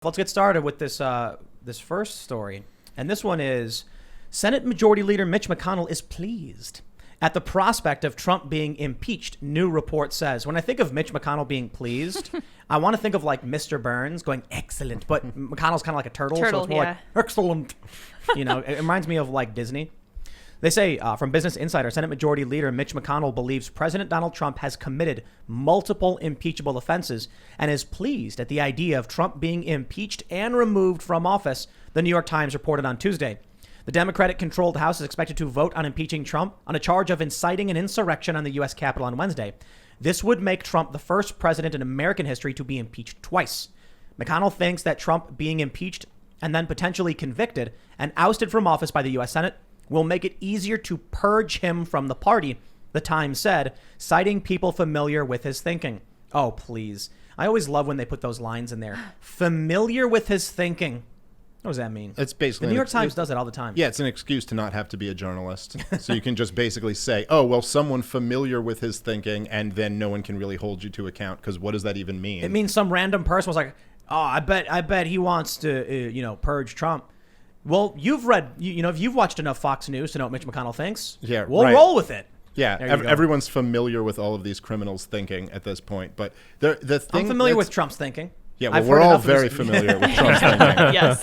Let's get started with this first story. And this one is Senate Majority Leader Mitch McConnell is pleased at the prospect of Trump being impeached, new report says. When I think of Mitch McConnell being pleased, I want to think of like Mr. Burns going, excellent. But McConnell's kind of like a turtle so it's more like, excellent. You know, it reminds me of like Disney. They say from Business Insider, Senate Majority Leader Mitch McConnell believes President Donald Trump has committed multiple impeachable offenses and is pleased at the idea of Trump being impeached and removed from office, the New York Times reported on Tuesday. The Democratic-controlled House is expected to vote on impeaching Trump on a charge of inciting an insurrection on the U.S. Capitol on Wednesday. This would make Trump the first president in American history to be impeached twice. McConnell thinks that Trump being impeached and then potentially convicted and ousted from office by the U.S. Senate will make it easier to purge him from the party, the Times said, citing people familiar with his thinking. Oh, please. I always love when they put those lines in there. Familiar with his thinking. What does that mean? It's basically the New York Times does it all the time. Yeah, it's an excuse to not have to be a journalist. So you can just basically say, oh, well, someone familiar with his thinking, and then no one can really hold you to account, because what does that even mean? It means some random person was like, oh, I bet he wants to, purge Trump. Well, you've read, if you've watched enough Fox News to know what Mitch McConnell thinks, yeah, we'll roll with it. Yeah, everyone's familiar with all of these criminals' thinking at this point. But the thing I'm familiar with Trump's thinking. Yeah, well, we're all very familiar with Trump's thinking. Yes.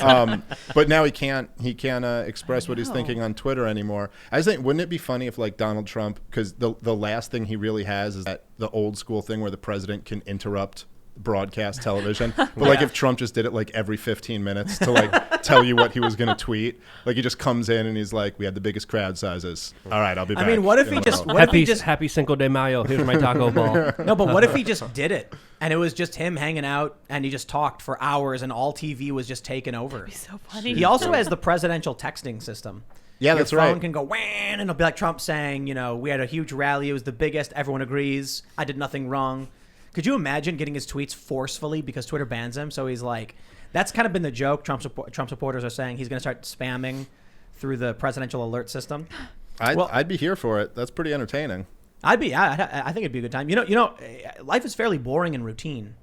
But now he can't express what he's thinking on Twitter anymore. I think, wouldn't it be funny if like Donald Trump, because the last thing he really has is that the old school thing where the president can interrupt broadcast television, but like if Trump just did it like every 15 minutes to like tell you what he was going to tweet, like he just comes in and he's like, we had the biggest crowd sizes, all right, I'll be back. I mean, what if he just happy Cinco de Mayo, here's my taco ball. No, but what if he just did it and it was just him hanging out and he just talked for hours and all TV was just taken over? That'd be so funny. He also has the presidential texting system. Yeah, that's right. Your phone can go wham, and it'll be like Trump saying, we had a huge rally, it was the biggest, everyone agrees, I did nothing wrong. Could you imagine getting his tweets forcefully because Twitter bans him? So he's like, that's kind of been the joke. Trump supporters are saying he's going to start spamming through the presidential alert system. I'd be here for it. That's pretty entertaining. I think it'd be a good time. Life is fairly boring and routine,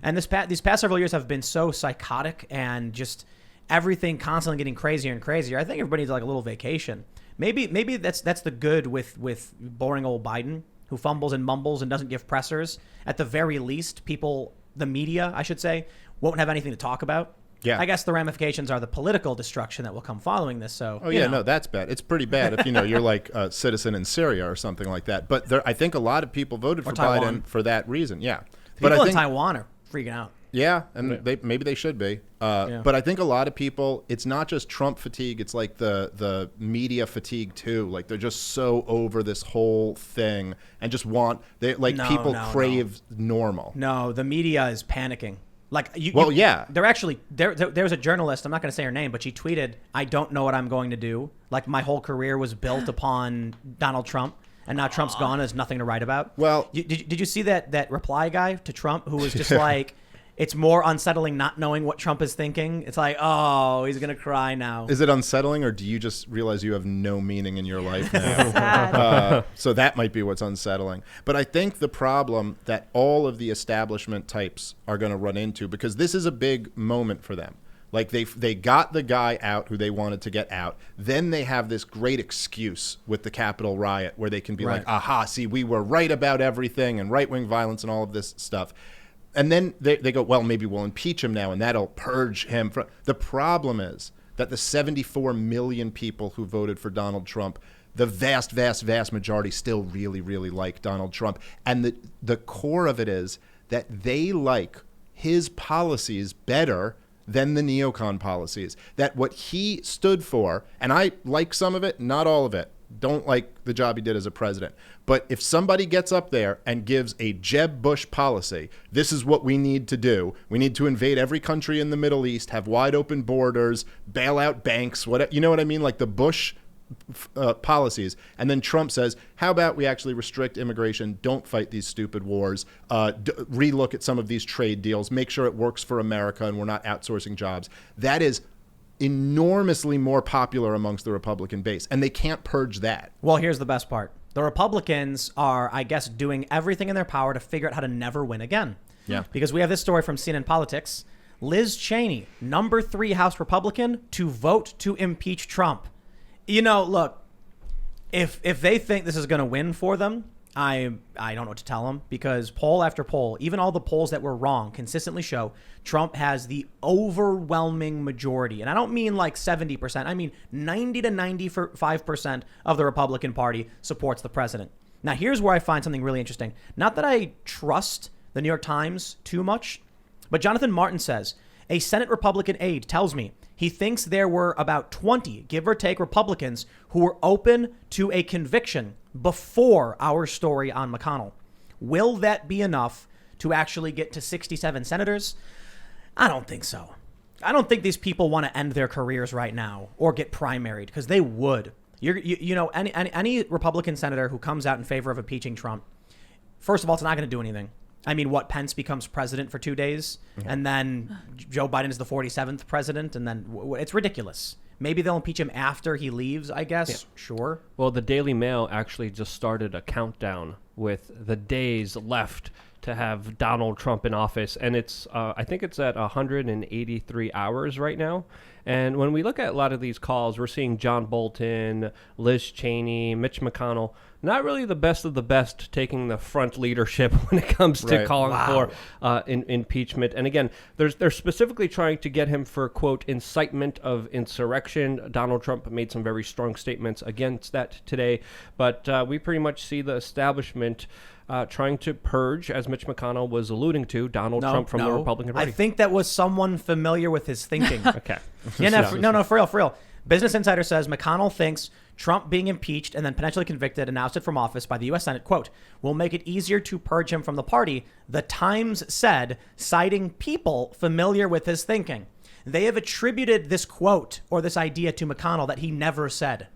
and these past several years have been so psychotic and just everything constantly getting crazier and crazier. I think everybody needs like a little vacation. Maybe that's the good with boring old Biden, who fumbles and mumbles and doesn't give pressers. At the very least, people, the media, I should say, won't have anything to talk about. Yeah. I guess the ramifications are the political destruction that will come following this. So, no, that's bad. It's pretty bad if, you're like a citizen in Syria or something like that. But I think a lot of people voted for Biden for that reason. Yeah. People in Taiwan are freaking out. Yeah, and maybe they should be. But I think a lot of people, it's not just Trump fatigue, it's like the media fatigue too. Like they're just so over this whole thing and just people crave normal. No, the media is panicking. Like they're actually there's a journalist, I'm not going to say her name, but she tweeted, "I don't know what I'm going to do. Like my whole career was built upon Donald Trump. And now Trump's gone, there's nothing to write about." Well, did you see that reply guy to Trump who was just like, it's more unsettling not knowing what Trump is thinking. It's like, oh, he's going to cry now. Is it unsettling, or do you just realize you have no meaning in your life now? So that might be what's unsettling. But I think the problem that all of the establishment types are going to run into, because this is a big moment for them. Like they got the guy out who they wanted to get out. Then they have this great excuse with the Capitol riot where they can be like, aha, see, we were right about everything and right-wing violence and all of this stuff. And then they go, well, maybe we'll impeach him now and that'll purge him. The problem is that the 74 million people who voted for Donald Trump, the vast, vast, vast majority still really, really like Donald Trump. And the core of it is that they like his policies better than the neocon policies. That what he stood for, and I like some of it, not all of it. Don't like the job he did as a president. But if somebody gets up there and gives a Jeb Bush policy, this is what we need to do. We need to invade every country in the Middle East, have wide open borders, bail out banks, you know what I mean? Like the Bush policies. And then Trump says, how about we actually restrict immigration, don't fight these stupid wars, relook at some of these trade deals, make sure it works for America and we're not outsourcing jobs. That is enormously more popular amongst the Republican base, and they can't purge that. Well, here's the best part. The Republicans are, I guess, doing everything in their power to figure out how to never win again. Yeah. Because we have this story from CNN Politics. Liz Cheney, number 3 House Republican, to vote to impeach Trump. You know, look, if they think this is going to win for them, I don't know what to tell them, because poll after poll, even all the polls that were wrong, consistently show Trump has the overwhelming majority. And I don't mean like 70%. I mean 90 to 95% of the Republican Party supports the president. Now, here's where I find something really interesting. Not that I trust the New York Times too much, but Jonathan Martin says, a Senate Republican aide tells me he thinks there were about 20, give or take, Republicans who were open to a conviction before our story on McConnell. Will that be enough to actually get to 67 senators? I don't think so. I don't think these people want to end their careers right now or get primaried, because they would. You know, any Republican senator who comes out in favor of impeaching Trump, first of all, it's not going to do anything. I mean, what, Pence becomes president for 2 days, and then Joe Biden is the 47th president, and then it's ridiculous. Maybe they'll impeach him after he leaves, I guess. Yeah. Sure. Well, the Daily Mail actually just started a countdown with the days left to have Donald Trump in office, and it's I think it's at 183 hours right now. And when we look at a lot of these calls, we're seeing John Bolton, Liz Cheney, Mitch McConnell, not really the best of the best taking the front leadership when it comes to calling for impeachment. And again, they're specifically trying to get him for, quote, incitement of insurrection. Donald Trump made some very strong statements against that today. But we pretty much see the establishment trying to purge, as Mitch McConnell was alluding to, Donald Trump from the Republican Party. I think that was someone familiar with his thinking. Okay. No, for real. Business Insider says McConnell thinks Trump being impeached and then potentially convicted and ousted from office by the U.S. Senate, quote, will make it easier to purge him from the party, the Times said, citing people familiar with his thinking. They have attributed this quote or this idea to McConnell that he never said.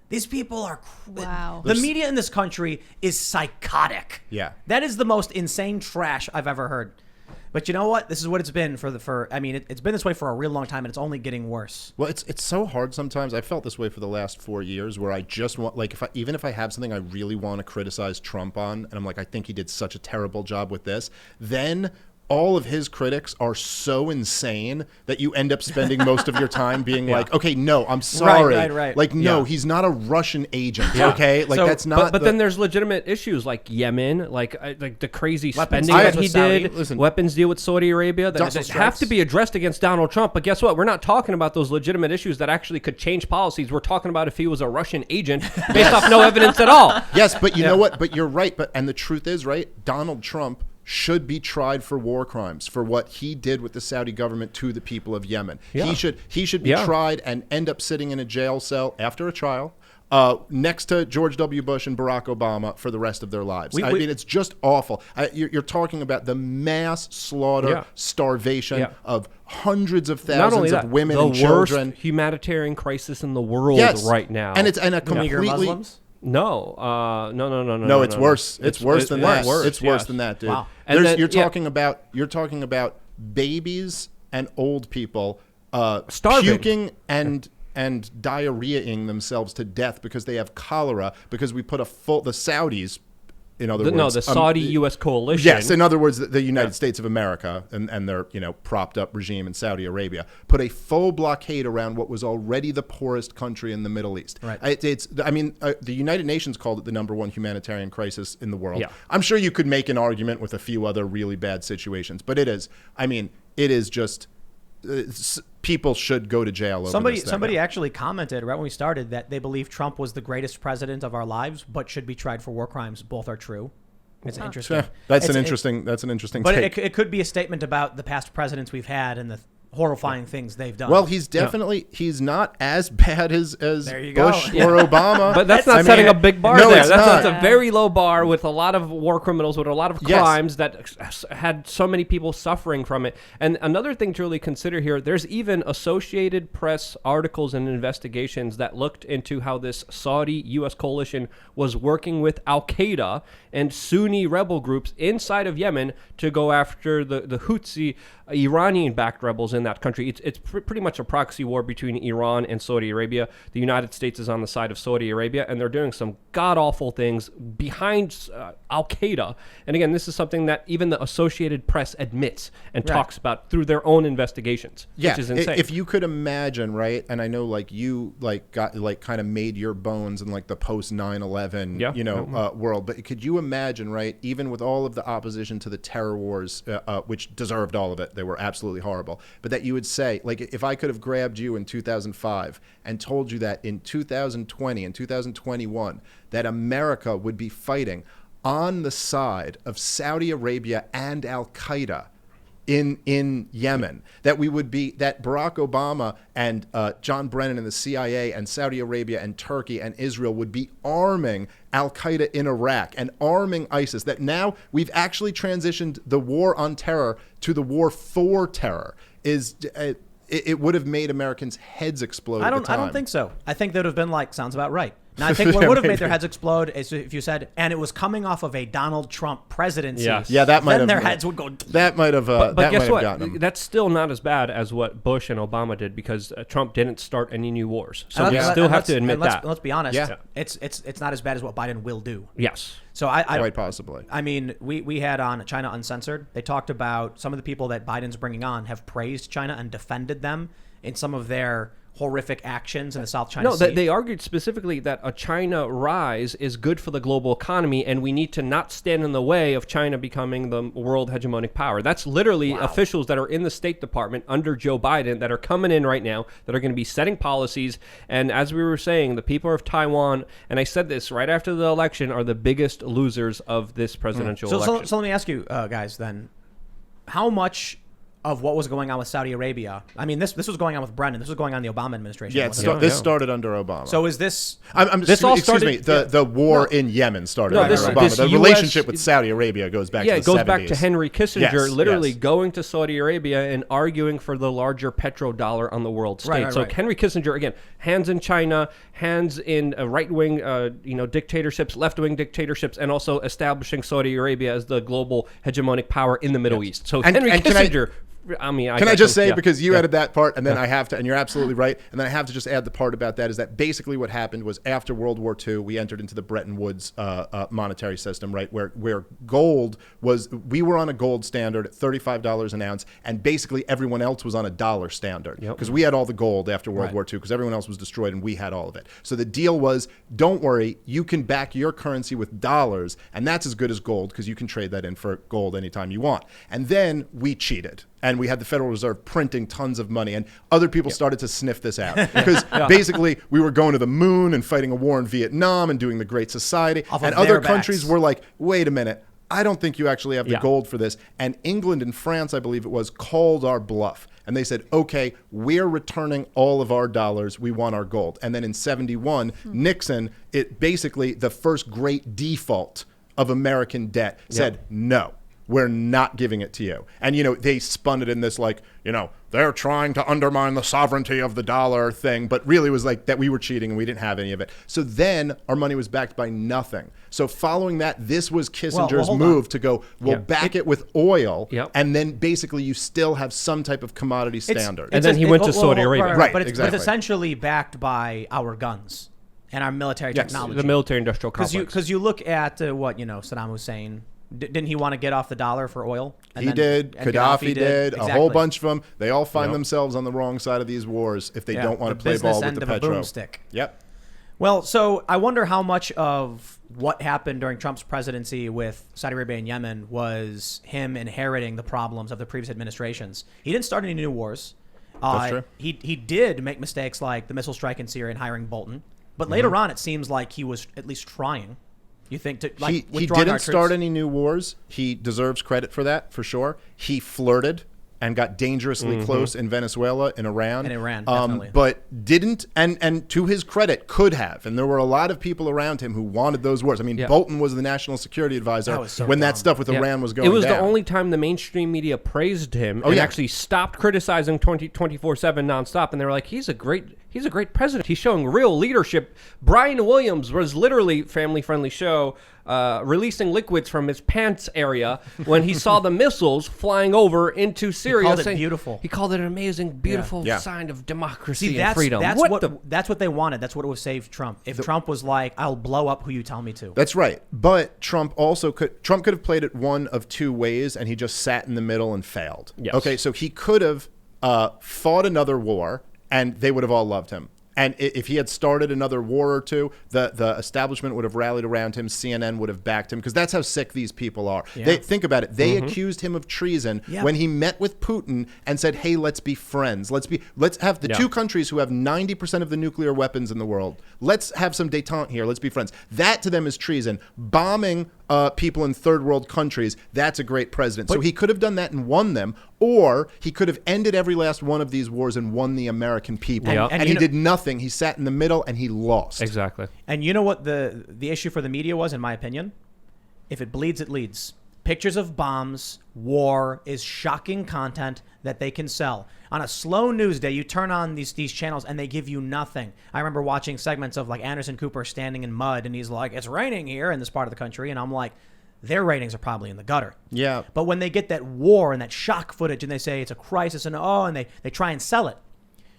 These people are... Wow. The media in this country is psychotic. Yeah. That is the most insane trash I've ever heard. But you know what? This is what it's been it's been this way for a real long time, and it's only getting worse. Well, it's so hard sometimes. I felt this way for the last 4 years, where I just want, like, even if I have something I really want to criticize Trump on, and I'm like, I think he did such a terrible job with this, then all of his critics are so insane that you end up spending most of your time being like, okay, no, I'm sorry. Right. Like, no, he's not a Russian agent, okay? Like, so, that's not... But then there's legitimate issues like Yemen, like the crazy spending that he did, weapons deal with Saudi Arabia that have to be addressed against Donald Trump. But guess what? We're not talking about those legitimate issues that actually could change policies. We're talking about if he was a Russian agent based off no evidence at all. Yes, but you know what? But you're right. And the truth is, right, Donald Trump should be tried for war crimes for what he did with the Saudi government to the people of Yemen. Yeah. He should be tried and end up sitting in a jail cell after a trial next to George W. Bush and Barack Obama for the rest of their lives. I mean, it's just awful. You're talking about the mass slaughter, starvation of hundreds of thousands of women and children. The worst humanitarian crisis in the world right now. And it's a completely... Muslims? No, it's worse. It's worse than that. It's worse than that, dude. Wow. You're talking about babies and old people puking and diarrheaing themselves to death because they have cholera because we put the Saudis, in other words, the Saudi U.S. coalition. Yes, in other words, the United States of America and their propped up regime in Saudi Arabia put a full blockade around what was already the poorest country in the Middle East. Right. The United Nations called it the #1 humanitarian crisis in the world. Yeah. I'm sure you could make an argument with a few other really bad situations, but it is just. People should go to jail over this thing. Somebody actually commented right when we started that they believe Trump was the greatest president of our lives, but should be tried for war crimes. Both are true. It's interesting. That's an interesting But take. it could be a statement about the past presidents we've had and the horrifying things they've done. Well, he's not as bad as Bush or Obama. But that's not setting a big bar there. That's a very low bar with a lot of war criminals, with a lot of crimes that had so many people suffering from it. And another thing to really consider here, there's even Associated Press articles and investigations that looked into how this Saudi U.S. coalition was working with Al-Qaeda and Sunni rebel groups inside of Yemen to go after the Houthi Iranian-backed rebels in that country. It's pretty much a proxy war between Iran and Saudi Arabia. The United States is on the side of Saudi Arabia, and they're doing some god-awful things behind Al-Qaeda. And again, this is something that even the Associated Press admits and talks about through their own investigations, which is insane. If you could imagine, right, and I know like you like got like kind of made your bones in like the post 9/11 world, but could you imagine, right, even with all of the opposition to the terror wars, which deserved all of it, they were absolutely horrible, but that you would say, like, if I could have grabbed you in 2005 and told you that in 2020 and 2021 that America would be fighting on the side of Saudi Arabia and Al-Qaeda in Yemen, that Barack Obama and John Brennan and the CIA and Saudi Arabia and Turkey and Israel would be arming Al-Qaeda in Iraq and arming ISIS, that now we've actually transitioned the war on terror to the war for terror, it would have made Americans' heads explode at the time. I don't think so. I think they would have been like, sounds about right. Now, I think what would have made their heads explode is if you said, and it was coming off of a Donald Trump presidency. Yeah, that might have. Then their heads would go. That might have. But that guess might have what? gotten them. That's still not as bad as what Bush and Obama did, because Trump didn't start any new wars. So we still have to admit that. Let's be honest. Yeah. It's not as bad as what Biden will do. Yes. So I quite possibly. I mean, we had on China Uncensored. They talked about some of the people that Biden's bringing on have praised China and defended them in some of their horrific actions in the South China Sea. No, they argued specifically that a China rise is good for the global economy, and we need to not stand in the way of China becoming the world hegemonic power. That's literally officials that are in the State Department under Joe Biden that are coming in right now that are going to be setting policies. And as we were saying, the people of Taiwan, and I said this right after the election, are the biggest losers of this presidential election. So let me ask you guys then, how much of what was going on with Saudi Arabia? I mean, this was going on with Brennan. This was going on in the Obama administration. Yeah, this started under Obama. So is this? Excuse me. The war in Yemen started under Obama. The relationship with Saudi Arabia goes back to the 70s. Yeah, it goes back to Henry Kissinger literally yes. going to Saudi Arabia and arguing for the larger petrodollar on the world stage. Right. Henry Kissinger, again, hands in China, hands in right-wing dictatorships, left-wing dictatorships, and also establishing Saudi Arabia as the global hegemonic power in the Middle East. So Henry Kissinger... Can I just say, because you added that part, and then I have to, and you're absolutely right, and then I have to just add the part about that, is that basically what happened was after World War II, we entered into the Bretton Woods monetary system, right, where gold was, we were on a gold standard at $35 an ounce, and basically everyone else was on a dollar standard, because we had all the gold after World War II, because everyone else was destroyed, and we had all of it. So the deal was, don't worry, you can back your currency with dollars, and that's as good as gold, because you can trade that in for gold anytime you want. And then we cheated. And we had the Federal Reserve printing tons of money, and other people started to sniff this out because basically we were going to the moon and fighting a war in Vietnam and doing the Great Society, and other countries were like, wait a minute, I don't think you actually have the gold for this. And England and France, I believe it was, called our bluff. And they said, okay, we're returning all of our dollars. We want our gold. And then in 71, Nixon, basically the first great default of American debt, said no. We're not giving it to you. And, they spun it in this like, they're trying to undermine the sovereignty of the dollar thing, but really it was like that we were cheating and we didn't have any of it. So then our money was backed by nothing. So following that, this was Kissinger's move to go, back it with oil, and then basically you still have some type of commodity standard. And then he went to Saudi Arabia. Right, but it's essentially backed by our guns and our military technology. The military industrial complex. Because you look at what, Saddam Hussein... Didn't he want to get off the dollar for oil? He did. Gaddafi did. Exactly. A whole bunch of them. They all find themselves on the wrong side of these wars if they don't want to play ball with the petro. Boomstick. Yep. Well, so I wonder how much of what happened during Trump's presidency with Saudi Arabia and Yemen was him inheriting the problems of the previous administrations. He didn't start any new wars. That's true. He did make mistakes like the missile strike in Syria and hiring Bolton. But later on, it seems like he was at least trying. You think he didn't start any new wars. He deserves credit for that, for sure. He flirted and got dangerously close in Venezuela and Iran. And Iran, definitely. But didn't, and to his credit, could have. And there were a lot of people around him who wanted those wars. I mean, Bolton was the national security advisor when that stuff with Iran was going down. It was the only time the mainstream media praised him and actually stopped criticizing 24/7 nonstop. And they were like, he's a great He's a great president. He's showing real leadership. Brian Williams was literally, family-friendly show, releasing liquids from his pants area when he saw the missiles flying over into Syria. He called it beautiful. He called it an amazing, beautiful sign of democracy and freedom. That's what they wanted. That's what would have saved Trump. If Trump was like, I'll blow up who you tell me to. That's right. But Trump could have played it one of two ways, and he just sat in the middle and failed. Yes. Okay, so he could have fought another war, and they would have all loved him. And if he had started another war or two, the establishment would have rallied around him. CNN would have backed him, because that's how sick these people are. Yeah. They think about it. They accused him of treason when he met with Putin and said, "Hey, let's be friends. Let's have the two countries who have 90% of the nuclear weapons in the world. Let's have some détente here. Let's be friends." That to them is treason. Bombing people in third world countries, that's a great president. So he could have done that and won them, or he could have ended every last one of these wars and won the American people. And he did nothing. He sat in the middle and he lost. Exactly. And you know what the issue for the media was, in my opinion? If it bleeds, it leads. Pictures of bombs, war is shocking content that they can sell. On a slow news day, you turn on these channels and they give you nothing. I remember watching segments of like Anderson Cooper standing in mud and he's like, "It's raining here in this part of the country." And I'm like, their ratings are probably in the gutter. Yeah. But when they get that war and that shock footage and they say it's a crisis and they try and sell it.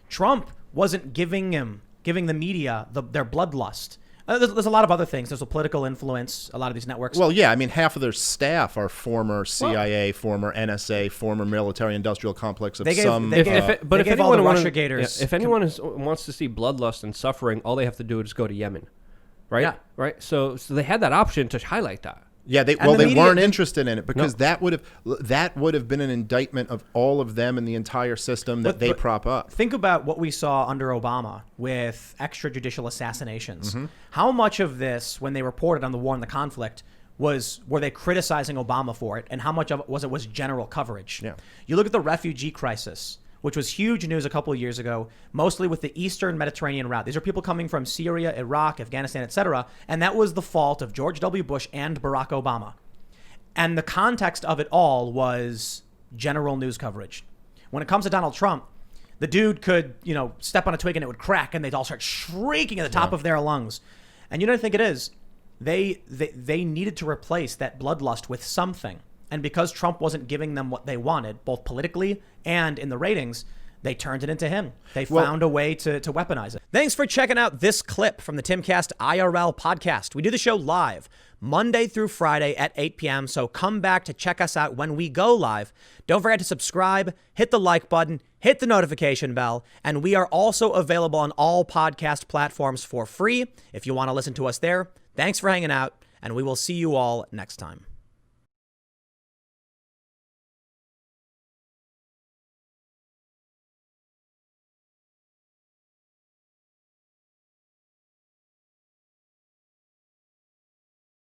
Trump wasn't giving the media their bloodlust. There's a lot of other things. There's a political influence, a lot of these networks. Well, yeah, I mean, half of their staff are former CIA, former NSA, former military-industrial complex of They gave some... all the Russiagators. If anyone wants to see bloodlust and suffering, all they have to do is go to Yemen, right? Yeah. Right. So they had that option to highlight that. Yeah, they weren't interested in it, because that would have been an indictment of all of them and the entire system that they prop up. Think about what we saw under Obama with extrajudicial assassinations. Mm-hmm. How much of this, when they reported on the war and the conflict, were they criticizing Obama for it, and how much of it was general coverage? Yeah. You look at the refugee crisis, which was huge news a couple of years ago, mostly with the Eastern Mediterranean route. These are people coming from Syria, Iraq, Afghanistan, etc. And that was the fault of George W. Bush and Barack Obama. And the context of it all was general news coverage. When it comes to Donald Trump, the dude could, step on a twig and it would crack and they'd all start shrieking at the top of their lungs. And you know what I think it is? They needed to replace that bloodlust with something. And because Trump wasn't giving them what they wanted, both politically and in the ratings, they turned it into him. They found a way to weaponize it. Thanks for checking out this clip from the Timcast IRL podcast. We do the show live Monday through Friday at 8 p.m. So come back to check us out when we go live. Don't forget to subscribe, hit the like button, hit the notification bell. And we are also available on all podcast platforms for free if you want to listen to us there. Thanks for hanging out, and we will see you all next time.